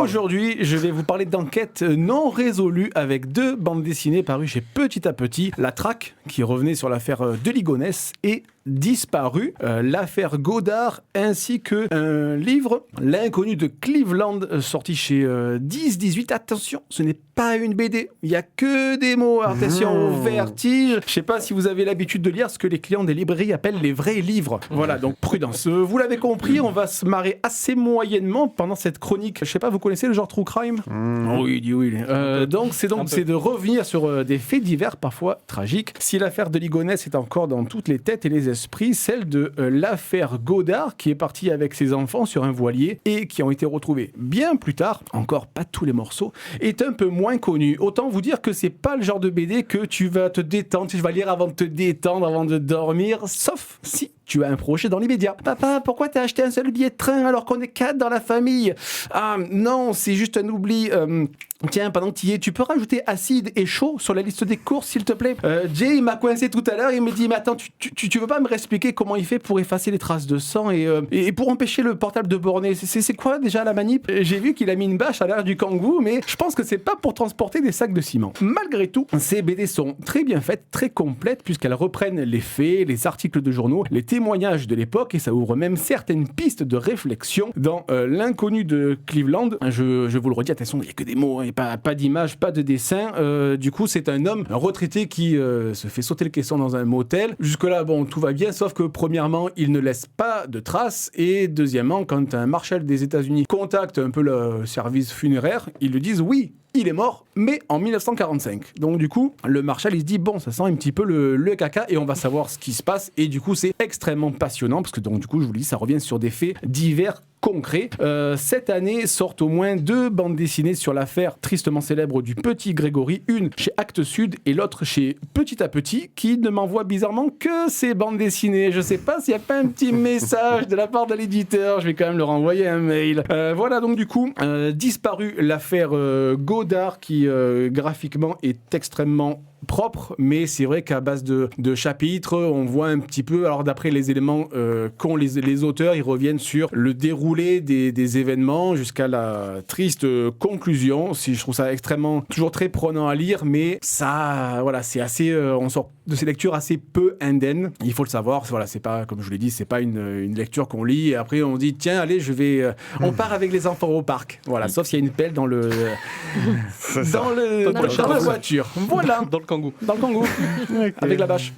aujourd'hui, je vais vous parler d'enquêtes non résolues avec 2 bandes dessinées parues chez Petit à Petit. La Traque, qui revenait sur l'affaire de Ligonnès, et Disparu, l'affaire Godard, ainsi que un livre, L'inconnu de Cleveland, sorti chez 10-18. Attention, ce n'est pas une BD, il n'y a que des mots. Attention au vertige. Je ne sais pas si vous avez l'habitude de lire ce que les clients des librairies appellent les vrais livres. Voilà, donc prudence. Vous l'avez compris, on va se marrer assez moyennement pendant cette chronique. Je ne sais pas, vous connaissez le genre True Crime ? Oui, oui. Donc c'est de revenir sur des faits divers, parfois tragiques. Si l'affaire de Ligonnès est encore dans toutes les têtes et les esprits, celle de l'affaire Godard, qui est partie avec ses enfants sur un voilier et qui ont été retrouvés bien plus tard, encore pas tous les morceaux, est un peu moins connue. Autant vous dire que c'est pas le genre de BD que tu vas te détendre, tu vas lire avant de te détendre, avant de dormir, sauf si tu as un projet dans l'immédiat. Papa, pourquoi t'as acheté un seul billet de train alors qu'on est 4 dans la famille ? Ah non, c'est juste un oubli. Tiens, pendant que tu y es, tu peux rajouter acide et chaud sur la liste des courses, s'il te plaît ? Jay, il m'a coincé tout à l'heure, il me dit, mais attends, tu veux pas me réexpliquer comment il fait pour effacer les traces de sang et pour empêcher le portable de borner ? C'est quoi déjà la manip ? J'ai vu qu'il a mis une bâche à l'air du kangou, mais je pense que c'est pas pour transporter des sacs de ciment. Malgré tout, ces BD sont très bien faites, très complètes, puisqu'elles reprennent les faits, les articles de journaux, les témoignages de l'époque, et ça ouvre même certaines pistes de réflexion. Dans L'inconnu de Cleveland, je vous le redis, attention, il n'y a que des mots, et pas d'images, pas de dessin. Du coup, c'est un homme, un retraité qui se fait sauter le caisson dans un motel. Jusque-là, bon, tout va bien, sauf que premièrement, il ne laisse pas de traces, et deuxièmement, quand un marshal des États-Unis contacte un peu le service funéraire, ils lui disent oui, il est mort, mais en 1945. Donc du coup, le Marshal, il se dit, bon, ça sent un petit peu le caca, et on va savoir ce qui se passe. Et du coup, c'est extrêmement passionnant, parce que donc du coup, je vous le dis, ça revient sur des faits divers, concrets. Cette année sortent au moins 2 bandes dessinées sur l'affaire tristement célèbre du petit Grégory, une chez Actes Sud et l'autre chez Petit à Petit, qui ne m'envoie bizarrement que ces bandes dessinées. Je sais pas s'il n'y a pas un petit message de la part de l'éditeur, je vais quand même leur envoyer un mail. Voilà donc du coup, Disparu, l'affaire Godard, qui graphiquement est extrêmement propre, mais c'est vrai qu'à base de chapitres, on voit un petit peu, alors d'après les éléments qu'ont les auteurs, ils reviennent sur le déroulé des événements jusqu'à la triste conclusion. Je trouve ça toujours très prenant à lire, mais ça, voilà, c'est assez, on sort de ces lectures assez peu indemnes. Il faut le savoir, voilà, c'est pas, comme je vous l'ai dit, c'est pas une lecture qu'on lit et après on dit, tiens, allez, on part avec les enfants au parc. Voilà, sauf s'il y a une pelle dans la voiture. Voilà. Dans le kangou. Avec la bâche.